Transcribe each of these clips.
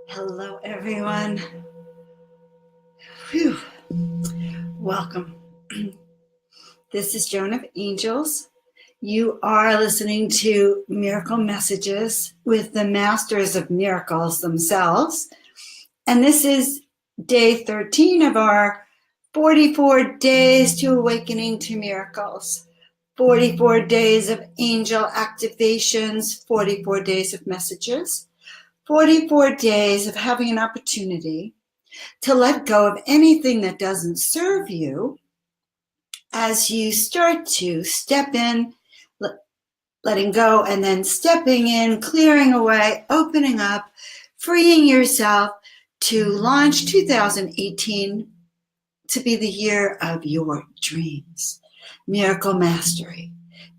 Hello, everyone. Whew. Welcome. This is Joan of Angels. You are listening to Miracle Messages with the Masters of Miracles themselves. And this is day 13 of our 44 Days to Awakening to Miracles. 44 days of angel activations, 44 days of messages, 44 days of having an opportunity to let go of anything that doesn't serve you as you start to step in, letting go, and then stepping in, clearing away, opening up, freeing yourself to launch 2018 to be the year of your dreams. Miracle Mastery.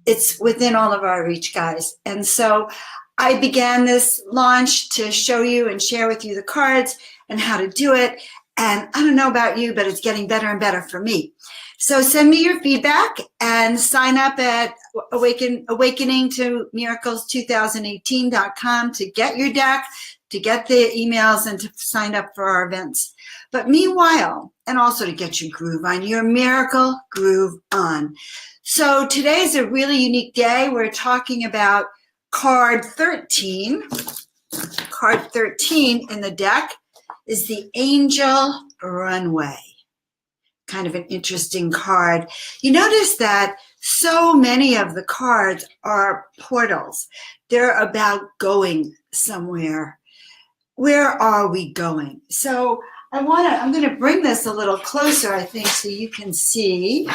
It's within all of our reach, guys. And so I began this launch to show you and share with you the cards and how to do it. And I don't know about you, but it's getting better and better for me. So send me your feedback and sign up at awakeningtomiracles2018.com to get your deck, to get the emails, and to sign up for our events. But meanwhile, and also to get your groove on, your miracle groove on. So today's a really unique day. We're talking about card 13. Card 13 in the deck is the Angel Runway. Kind of an interesting card. You notice that so many of the cards are portals. They're about going somewhere. Where are we going? So I'm going to bring this a little closer, I think, so you can see.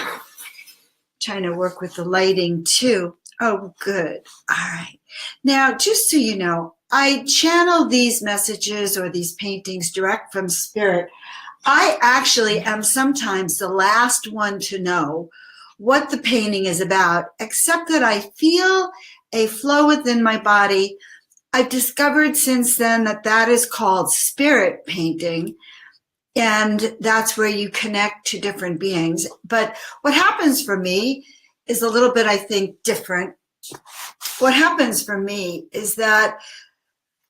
Trying to work with the lighting too. Oh, good. All right. Now, just so you know, I channel these messages or these paintings direct from spirit. I actually am sometimes the last one to know what the painting is about, except that I feel a flow within my body. I've discovered since then that that is called spirit painting, and that's where you connect to different beings. But what happens for me is a little bit, I think, different. What happens for me is that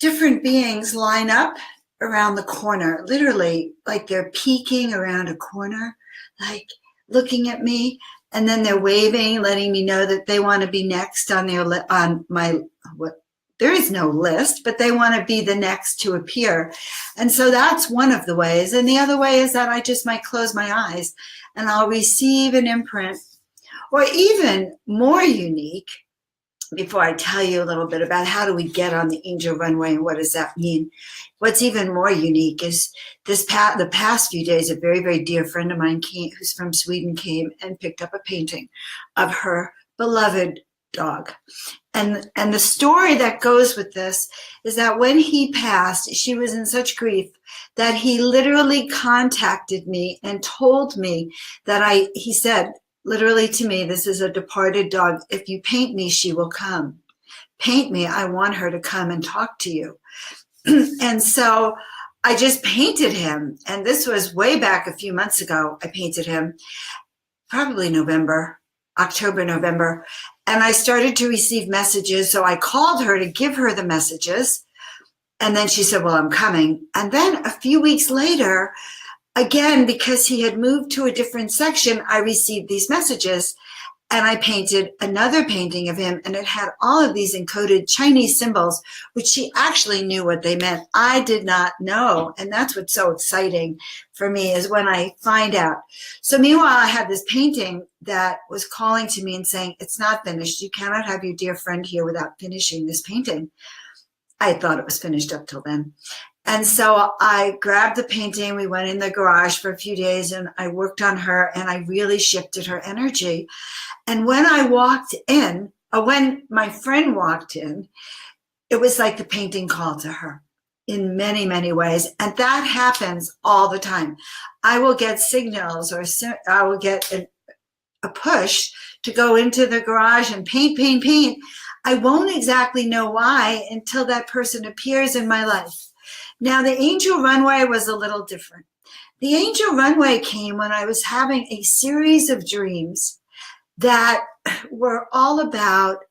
different beings line up around the corner, literally like they're peeking around a corner, like looking at me, and then they're waving, letting me know that they want to be next on my there is no list, but they want to be the next to appear. And so that's one of the ways. And the other way is that I just might close my eyes and I'll receive an imprint. Or even more unique, before I tell you a little bit about how do we get on the Angel Runway and what does that mean, what's even more unique is the past few days, a very, very dear friend of mine who's from Sweden came and picked up a painting of her beloved dog. And the story that goes with this is that when he passed, she was in such grief that he literally contacted me and told me that he said, literally to me, this is a departed dog. If you paint me, she will come. Paint me. I want her to come and talk to you. And so I just painted him. And this was way back a few months ago. I painted him, probably October, November. And I started to receive messages. So I called her to give her the messages. And then she said, well, I'm coming. And then a few weeks later, again, because he had moved to a different section, I received these messages and I painted another painting of him, and it had all of these encoded Chinese symbols, which she actually knew what they meant. I did not know. And that's what's so exciting for me is when I find out. So meanwhile, I had this painting that was calling to me and saying, it's not finished. You cannot have your dear friend here without finishing this painting. I thought it was finished up till then. And so I grabbed the painting, we went in the garage for a few days and I worked on her and I really shifted her energy. And when I walked in, when my friend walked in, it was like the painting called to her in many, many ways. And that happens all the time. I will get signals or I will get a push to go into the garage and paint. I won't exactly know why until that person appears in my life. Now, the Angel Runway was a little different. The Angel Runway came when I was having a series of dreams that were all about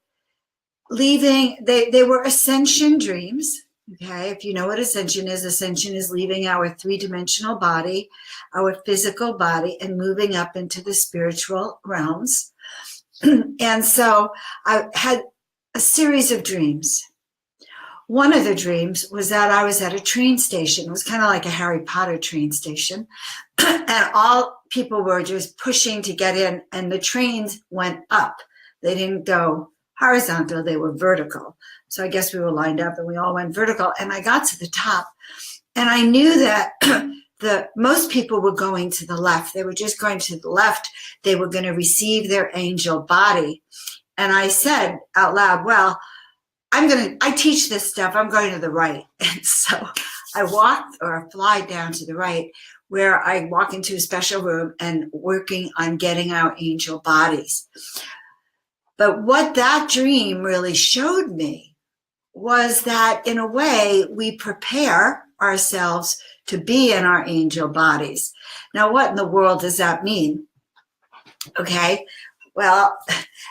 leaving. They were ascension dreams. Okay, if you know what ascension is leaving our three-dimensional body, our physical body, and moving up into the spiritual realms. And so I had a series of dreams. One of the dreams was that I was at a train station. It was kind of like a Harry Potter train station. And all people were just pushing to get in, and the trains went up. They didn't go horizontal, they were vertical. So I guess we were lined up and we all went vertical. And I got to the top, and I knew that most people were going to the left. They were just going to the left. They were going to receive their angel body. And I said out loud, well, I teach this stuff. I'm going to the right. And so I walked or fly down to the right, where I walk into a special room and working on getting our angel bodies. But what that dream really showed me was that in a way we prepare ourselves to be in our angel bodies. Now, what in the world does that mean? Okay, well,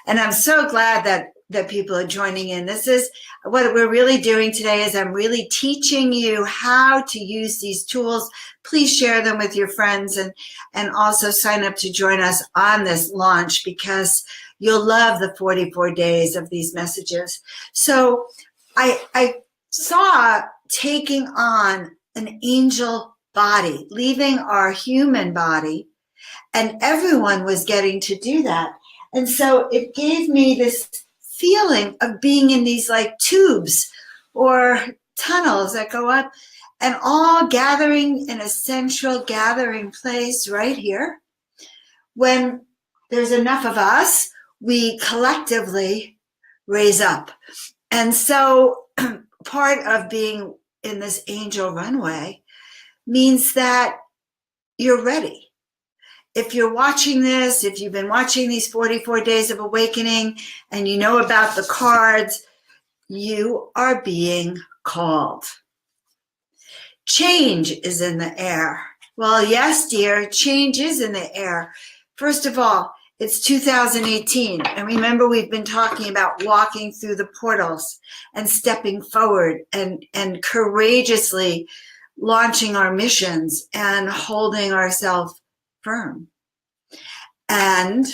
and I'm so glad that people are joining in. This is what we're really doing today, is I'm really teaching you how to use these tools. Please share them with your friends, and also sign up to join us on this launch, because you'll love the 44 days of these messages. So I saw taking on an angel body, leaving our human body, and everyone was getting to do that. And so it gave me this feeling of being in these like tubes or tunnels that go up, and all gathering in a central gathering place right here. When there's enough of us, we collectively raise up. And so part of being in this angel runway means that you're ready. If you're watching this, if you've been watching these 44 days of awakening and you know about the cards, you are being called. Change is in the air. Well, yes, dear, change is in the air. First of all, it's 2018. And remember, we've been talking about walking through the portals and stepping forward and courageously launching our missions and holding ourselves firm, and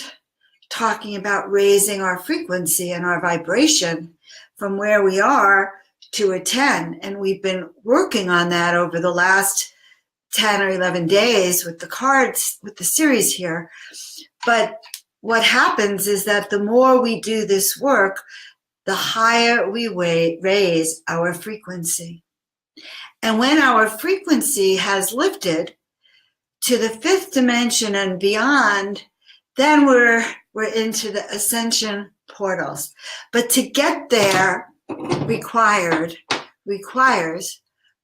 talking about raising our frequency and our vibration from where we are to a 10. And we've been working on that over the last 10 or 11 days with the cards, with the series here. But what happens is that the more we do this work, the higher we raise our frequency. And when our frequency has lifted to the 5th dimension and beyond, then we're into the ascension portals. But to get there requires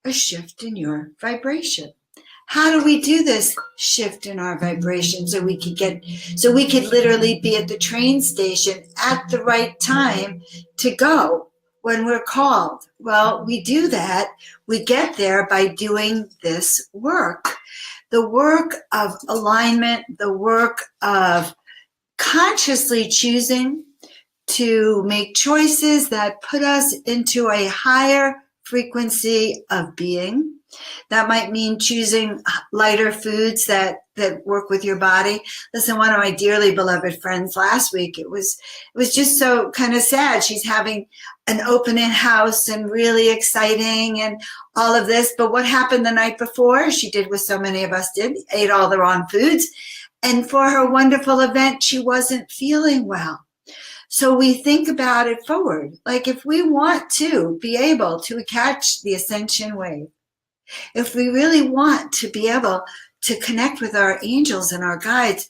a shift in your vibration. How do we do this shift in our vibration so we could literally be at the train station at the right time to go when we're called? Well, we do that. We get there by doing this work. The work of alignment, the work of consciously choosing to make choices that put us into a higher frequency of being. That might mean choosing lighter foods that work with your body. Listen, one of my dearly beloved friends last week, it was just so kind of sad. She's having an open house and really exciting and all of this. But what happened the night before? She did what so many of us did, ate all the wrong foods. And for her wonderful event, she wasn't feeling well. So we think about it forward. Like if we want to be able to catch the ascension wave, if we really want to be able to connect with our angels and our guides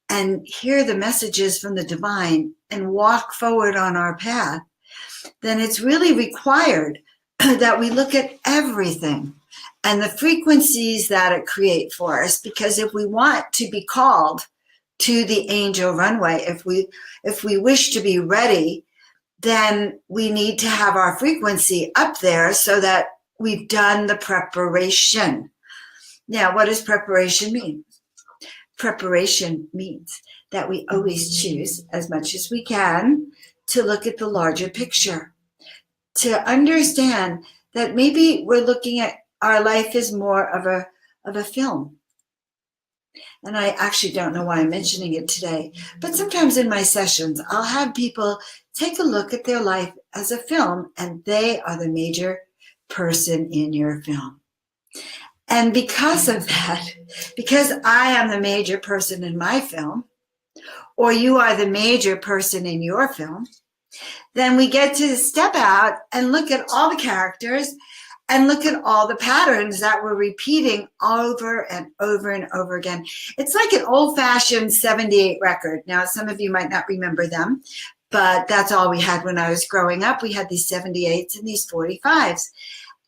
and hear the messages from the divine and walk forward on our path, then it's really required that we look at everything and the frequencies that it creates for us. Because if we want to be called to the angel runway, if we wish to be ready, then we need to have our frequency up there so that we've done the preparation. Now, what does preparation mean? Preparation means that we always choose, as much as we can, to look at the larger picture, to understand that maybe we're looking at our life as more of a film. And I actually don't know why I'm mentioning it today, but sometimes in my sessions, I'll have people take a look at their life as a film, and they are the major person in your film. And because of that, because I am the major person in my film, or you are the major person in your film, then we get to step out and look at all the characters and look at all the patterns that we're repeating over and over and over again. It's like an old-fashioned 78 record. Now, some of you might not remember them, but that's all we had when I was growing up. We had these 78s and these 45s.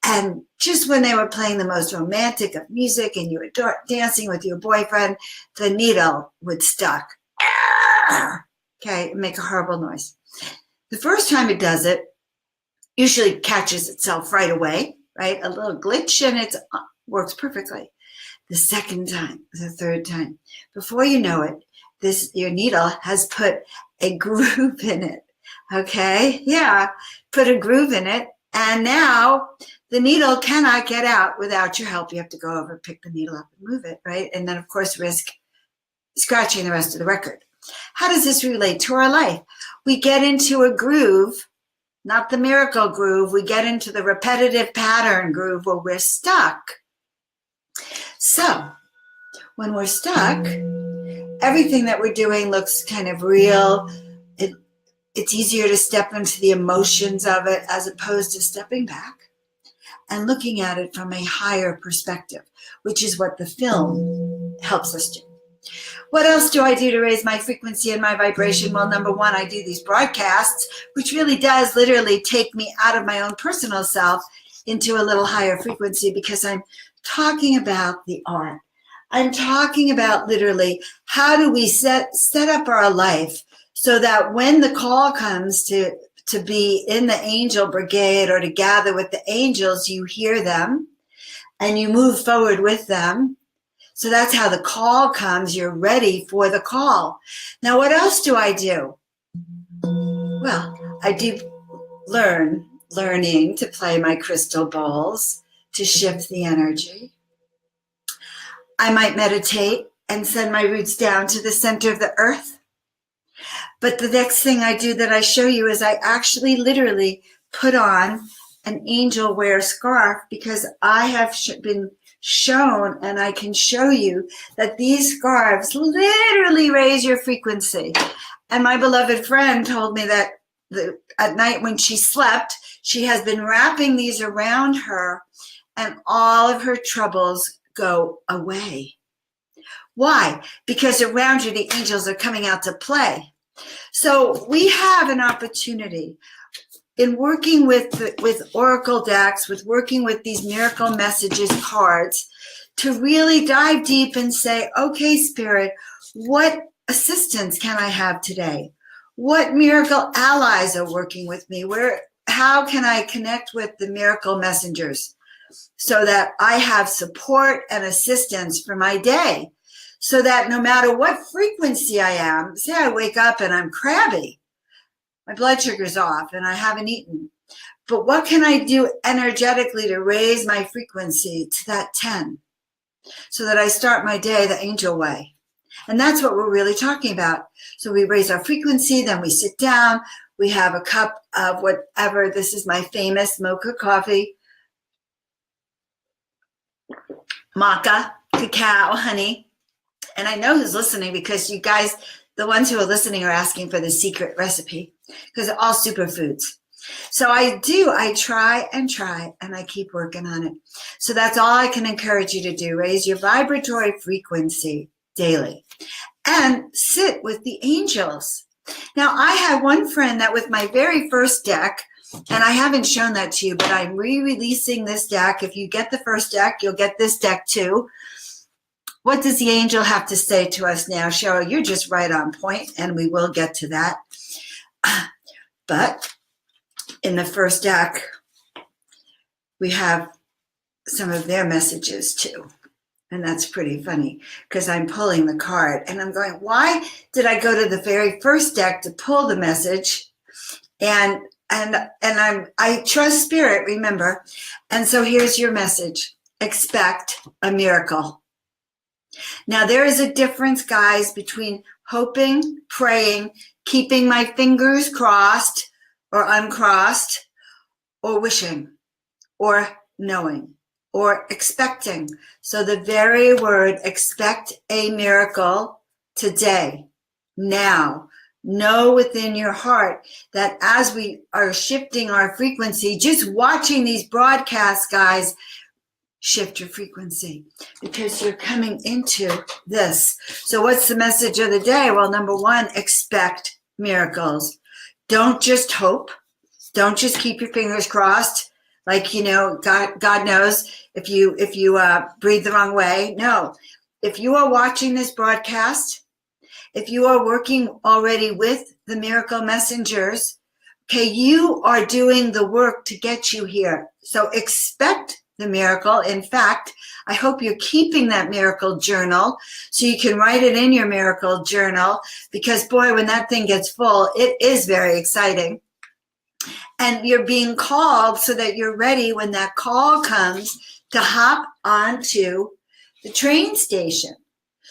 And just when they were playing the most romantic of music and you were dancing with your boyfriend, the needle would stuck. Okay, make a horrible noise. The first time it does it, usually catches itself right away, right? A little glitch and it works perfectly. The second time, the third time, before you know it, your needle has put a groove in it. Okay, yeah, put a groove in it. And now the needle cannot get out without your help. You have to go over, pick the needle up and move it, right? And then, of course, risk scratching the rest of the record. How does this relate to our life? We get into a groove, not the miracle groove. We get into the repetitive pattern groove where we're stuck. So when we're stuck, everything that we're doing looks kind of real. It's easier to step into the emotions of it as opposed to stepping back and looking at it from a higher perspective, which is what the film helps us do. What else do I do to raise my frequency and my vibration? Well, number one, I do these broadcasts, which really does literally take me out of my own personal self into a little higher frequency, because I'm talking about the art. I'm talking about literally how do we set up our life so that when the call comes to be in the angel brigade or to gather with the angels, you hear them and you move forward with them. So that's how the call comes. You're ready for the call. Now, what else do I do? Well, I do learning to play my crystal bowls to shift the energy. I might meditate and send my roots down to the center of the earth. But the next thing I do that I show you is I actually literally put on an angel wear scarf, because I have been shown, and I can show you, that these scarves literally raise your frequency. And my beloved friend told me that at night when she slept, she has been wrapping these around her and all of her troubles go away. Why? Because around you, the angels are coming out to play. So we have an opportunity in working with oracle decks, with working with these miracle messages cards, to really dive deep and say, okay, Spirit, what assistance can I have today? What miracle allies are working with me? How can I connect with the miracle messengers so that I have support and assistance for my day? So that no matter what frequency I am, say I wake up and I'm crabby, my blood sugar's off and I haven't eaten. But what can I do energetically to raise my frequency to that 10 so that I start my day the angel way? And that's what we're really talking about. So we raise our frequency, then we sit down, we have a cup of whatever. This is my famous mocha coffee, maca, cacao, honey. And I know who's listening, because you guys, the ones who are listening, are asking for the secret recipe, because they're all superfoods. So I try and I keep working on it. So that's all I can encourage you to do. Raise your vibratory frequency daily and sit with the angels. Now, I had one friend that with my very first deck, and I haven't shown that to you, but I'm re-releasing this deck. If you get the first deck, you'll get this deck too. What does the angel have to say to us now? Cheryl, you're just right on point, and we will get to that. But in the first deck, we have some of their messages too. And that's pretty funny, because I'm pulling the card and I'm going, why did I go to the very first deck to pull the message? And And I trust spirit, remember. And so here's your message. Expect a miracle. Now there is a difference, guys, between hoping, praying, keeping my fingers crossed or uncrossed, or wishing, or knowing, or expecting. So the very word expect a miracle today, now. Know within your heart that as we are shifting our frequency, just watching these broadcasts, guys, shift your frequency because you're coming into this. So what's the message of the day? Well, number one, expect miracles. Don't just hope. Don't just keep your fingers crossed. Like, God knows if you breathe the wrong way. No, if you are watching this broadcast, if you are working already with the miracle messengers, okay, you are doing the work to get you here. So expect the miracle. In fact, I hope you're keeping that miracle journal so you can write it in your miracle journal, because boy, when that thing gets full, it is very exciting. And you're being called so that you're ready when that call comes to hop onto the train station,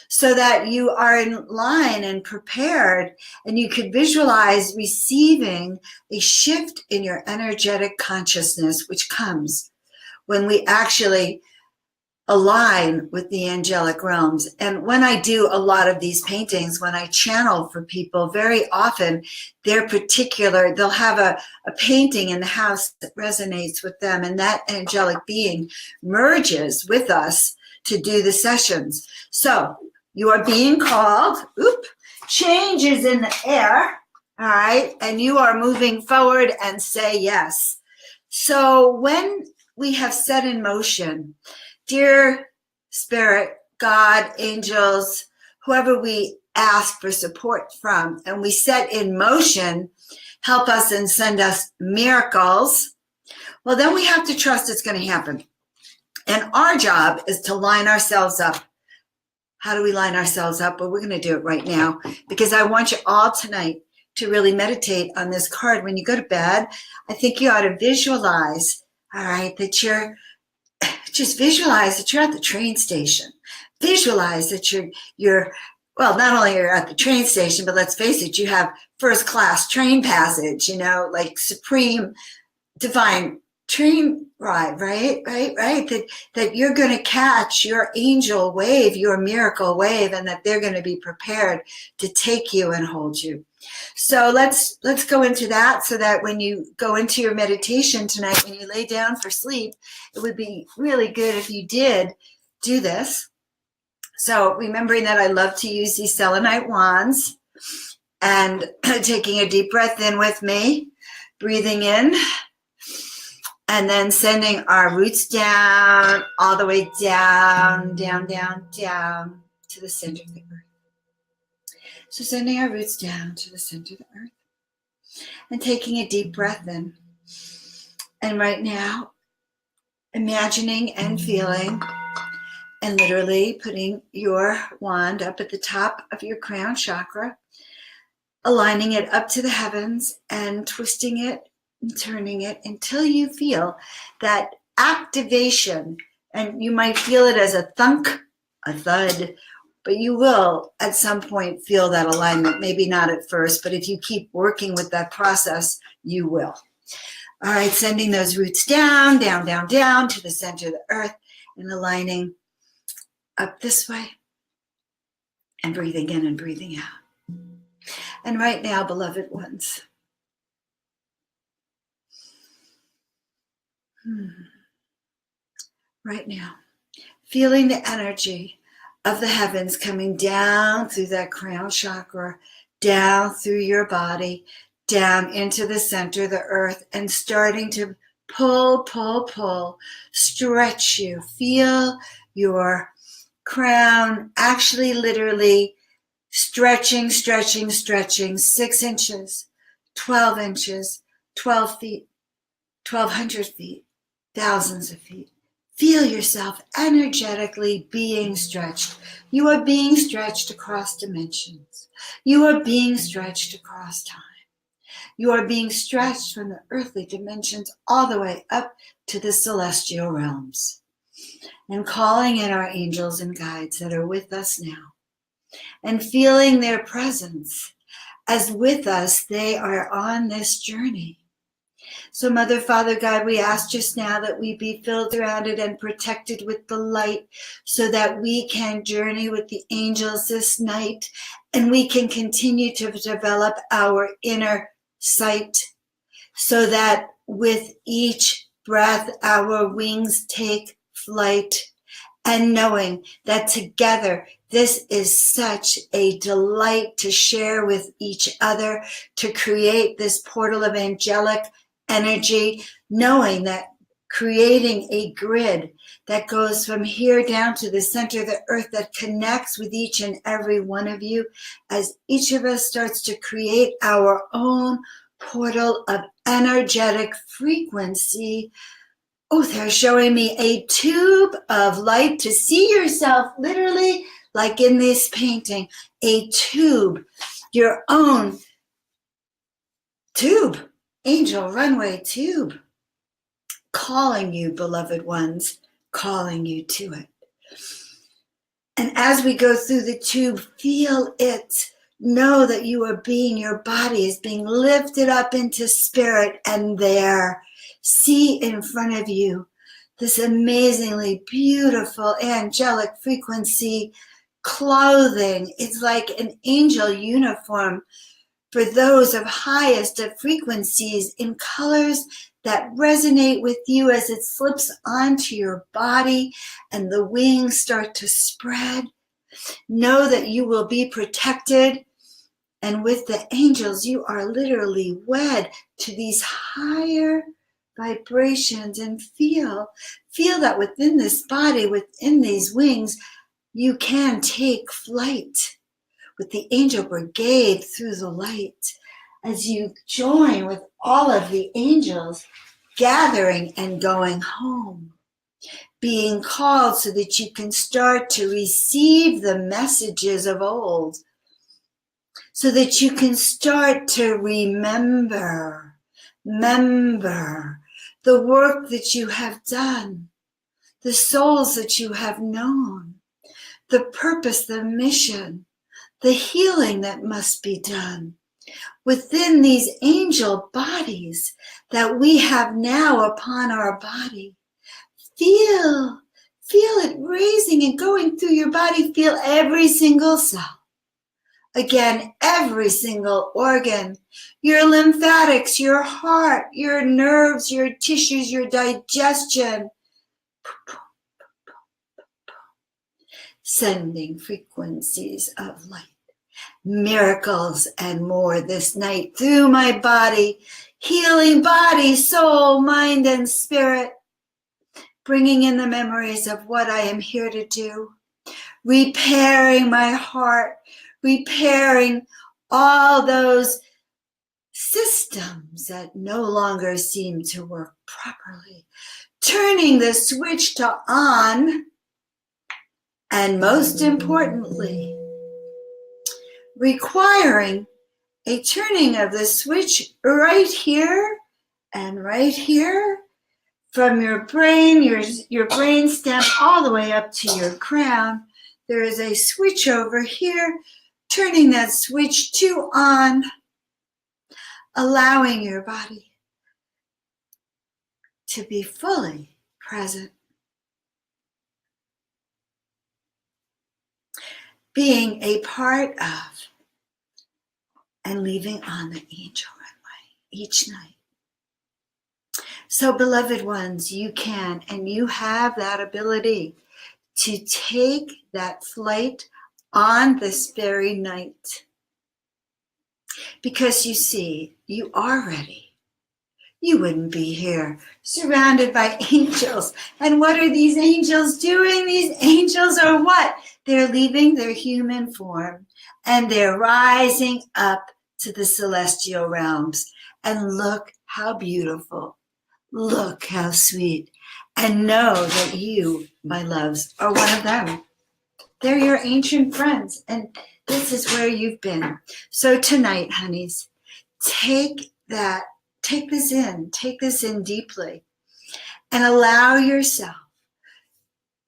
so that you are in line and prepared, and you could visualize receiving a shift in your energetic consciousness, which comes when we actually align with the angelic realms. And when I do a lot of these paintings, when I channel for people, very often they'll have a painting in the house that resonates with them, and that angelic being merges with us to do the sessions. So you are being called, change is in the air, all right, and you are moving forward and say yes. So when we have set in motion, dear Spirit, God, angels, whoever we ask for support from, and we set in motion, help us and send us miracles, well, then we have to trust it's going to happen. And our job is to line ourselves up. How do we line ourselves up? Well, we're going to do it right now, because I want you all tonight to really meditate on this card. When you go to bed, I think you ought to visualize, all right, that just visualize that you're at the train station. Visualize that you're well, not only you're at the train station, but let's face it, you have first class train passage, like supreme divine train ride, right? That you're going to catch your angel wave, your miracle wave, and that they're going to be prepared to take you and hold you. So let's go into that, so that when you go into your meditation tonight, when you lay down for sleep, it would be really good if you did do this. So remembering that I love to use these selenite wands, and taking a deep breath in with me, breathing in, and then sending our roots down, all the way down, down, down, down to the center of the earth. So sending our roots down to the center of the earth, and taking a deep breath in. And right now, imagining and feeling and literally putting your wand up at the top of your crown chakra, aligning it up to the heavens and twisting it and turning it until you feel that activation. And you might feel it as a thunk, a thud, but you will at some point feel that alignment. Maybe not at first, but if you keep working with that process, you will. All right, sending those roots down, down, down, down to the center of the earth, and aligning up this way, and breathing in and breathing out. And right now, beloved ones, right now, feeling the energy of the heavens coming down through that crown chakra, down through your body, down into the center of the earth, and starting to pull, pull, pull, stretch you. Feel your crown actually literally stretching, stretching, stretching, 6 inches, 12 inches, 12 feet, 1,200 feet, thousands of feet. Feel yourself energetically being stretched. You are being stretched across dimensions. You are being stretched across time. You are being stretched from the earthly dimensions all the way up to the celestial realms. And calling in our angels and guides that are with us now. And feeling their presence as with us they are on this journey. So Mother, Father, God, we ask just now that we be filled, surrounded, and protected with the light so that we can journey with the angels this night and we can continue to develop our inner sight so that with each breath our wings take flight, and knowing that together this is such a delight to share with each other, to create this portal of angelic energy, knowing that creating a grid that goes from here down to the center of the earth that connects with each and every one of you as each of us starts to create our own portal of energetic frequency. Oh, they're showing me a tube of light to see yourself literally like in this painting, a tube, your own tube, angel runway tube, calling you, beloved ones, calling you to it. And as we go through the tube, feel it. Know that you are being, your body is being lifted up into spirit, and there, see in front of you this amazingly beautiful angelic frequency clothing. It's like an angel uniform for those of highest of frequencies in colors that resonate with you as it slips onto your body and the wings start to spread. Know that you will be protected. And with the angels, you are literally wed to these higher vibrations, and feel that within this body, within these wings, you can take flight with the angel brigade through the light as you join with all of the angels gathering and going home, being called so that you can start to receive the messages of old, so that you can start to remember the work that you have done, the souls that you have known, the purpose, the mission, the healing that must be done within these angel bodies that we have now upon our body. Feel it raising and going through your body. Feel every single cell. Again, every single organ, your lymphatics, your heart, your nerves, your tissues, your digestion. Sending frequencies of light, miracles and more this night through my body, healing body, soul, mind, and spirit, bringing in the memories of what I am here to do, repairing my heart, repairing all those systems that no longer seem to work properly, turning the switch to on, and most importantly, requiring a turning of the switch right here and right here from your brain, your brain stem all the way up to your crown. There is a switch over here, turning that switch to on, allowing your body to be fully present, being a part of and leaving on the angel runway each night. So, beloved ones, you can and you have that ability to take that flight on this very night. Because you see, you are ready. You wouldn't be here surrounded by angels. And what are these angels doing? These angels are what? They're leaving their human form and they're rising up to the celestial realms. And look how beautiful. Look how sweet. And know that you, my loves, are one of them. They're your ancient friends, and this is where you've been. So tonight, honeys, take this in deeply, and allow yourself,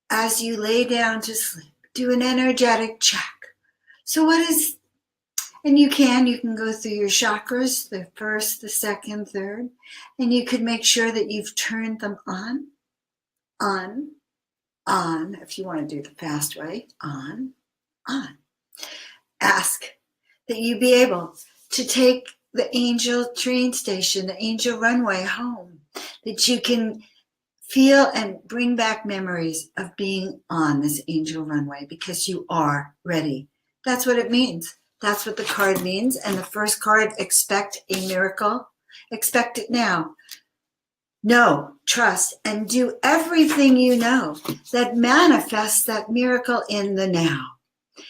as you lay down to sleep, do an energetic check. So and you can go through your chakras, the first, the second, third, and you could make sure that you've turned them on, if you want to do the fast way, on. Ask that you be able to take the Angel train station, the Angel Runway home, that you can feel and bring back memories of being on this Angel Runway because you are ready. That's what it means. That's what the card means. And the first card, expect a miracle. Expect it now. Know, trust, and do everything you know that manifests that miracle in the now.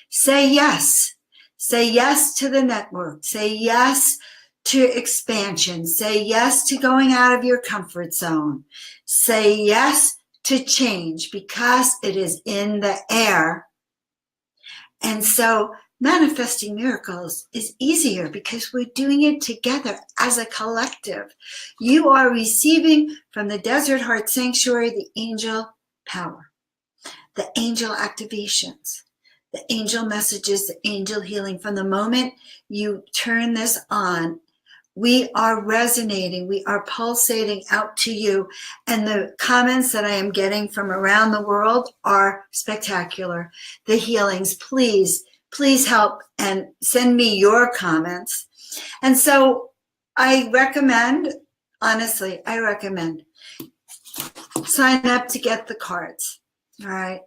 Say yes. Say yes to the network. Say yes to expansion. Say yes to going out of your comfort zone. Say yes to change because it is in the air. And so manifesting miracles is easier because we're doing it together as a collective. You are receiving from the Desert Heart Sanctuary the angel power, the angel activations, the angel messages, the angel healing. From the moment you turn this on, we are resonating, we are pulsating out to you. And the comments that I am getting from around the world are spectacular. The healings, please help and send me your comments. And so I recommend, honestly, sign up to get the cards, all right?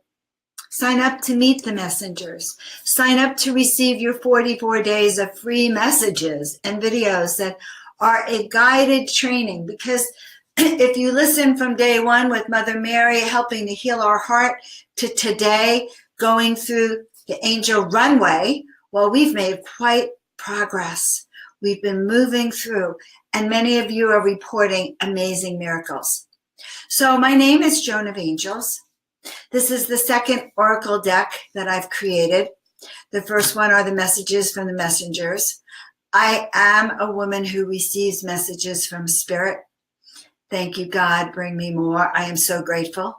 Sign up to meet the messengers. Sign up to receive your 44 days of free messages and videos that are a guided training. Because if you listen from day one with Mother Mary helping to heal our heart to today, going through the Angel Runway, well, we've made quite progress. We've been moving through, and many of you are reporting amazing miracles. So my name is Joan of Angels. This is the second oracle deck that I've created. The first one are the messages from the messengers. I am a woman who receives messages from Spirit. Thank you, God. Bring me more. I am so grateful.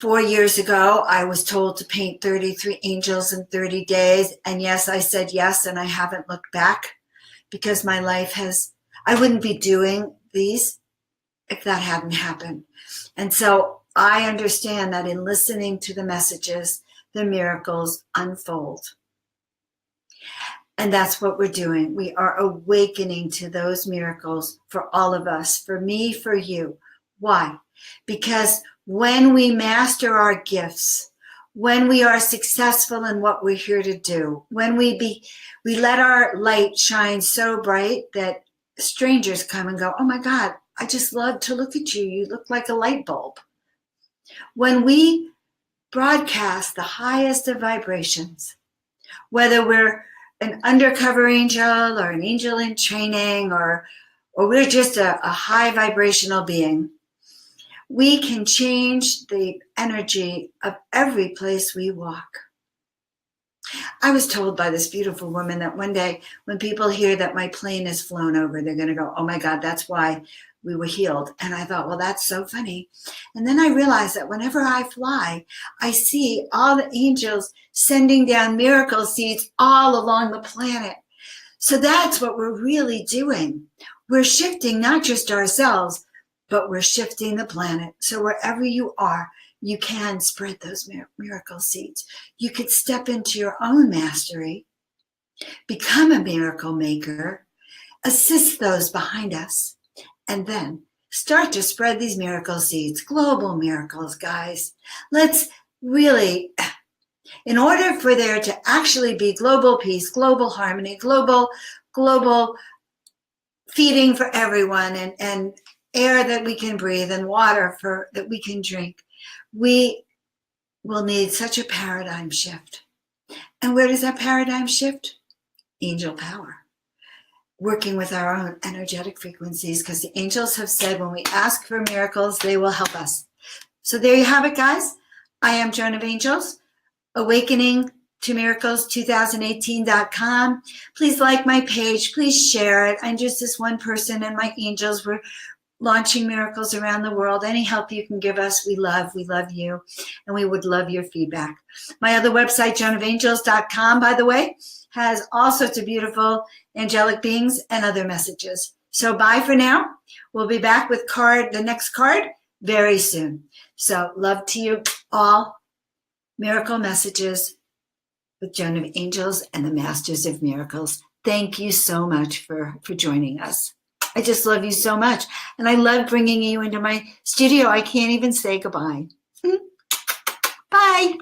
4 years ago, I was told to paint 33 angels in 30 days. And yes, I said yes, and I haven't looked back because my life I wouldn't be doing these if that hadn't happened. And so I understand that in listening to the messages, the miracles unfold. And that's what we're doing. We are awakening to those miracles for all of us, for me, for you. Why? Because when we master our gifts, when we are successful in what we're here to do, when we let our light shine so bright that strangers come and go, oh my God, I just love to look at you. You look like a light bulb. When we broadcast the highest of vibrations, whether we're an undercover angel or an angel in training or we're just a high vibrational being, we can change the energy of every place we walk. I was told by this beautiful woman that one day when people hear that my plane has flown over, they're going to go, oh my God, that's why we were healed. And I thought, well, that's so funny. And then I realized that whenever I fly, I see all the angels sending down miracle seeds all along the planet. So that's what we're really doing. We're shifting not just ourselves, but we're shifting the planet. So wherever you are, you can spread those miracle seeds. You could step into your own mastery, become a miracle maker, assist those behind us, and then start to spread these miracle seeds, global miracles, guys. Let's really, in order for there to actually be global peace, global harmony, global feeding for everyone, and air that we can breathe and water that we can drink, we will need such a paradigm shift. And where does that paradigm shift? Angel power. Working with our own energetic frequencies, because the angels have said when we ask for miracles, they will help us. So there you have it, guys. I am Joan of Angels, awakening to miracles2018.com. Please like my page. Please share it. I'm just this one person and my angels. We're launching miracles around the world. Any help you can give us, we love you, and we would love your feedback. My other website, joanofangels.com, by the way, has all sorts of beautiful angelic beings and other messages. So bye for now. We'll be back with the next card very soon. So love to you all. Miracle messages with Joan of Angels and the Masters of Miracles. Thank you so much for joining us. I just love you so much. And I love bringing you into my studio. I can't even say goodbye. Bye.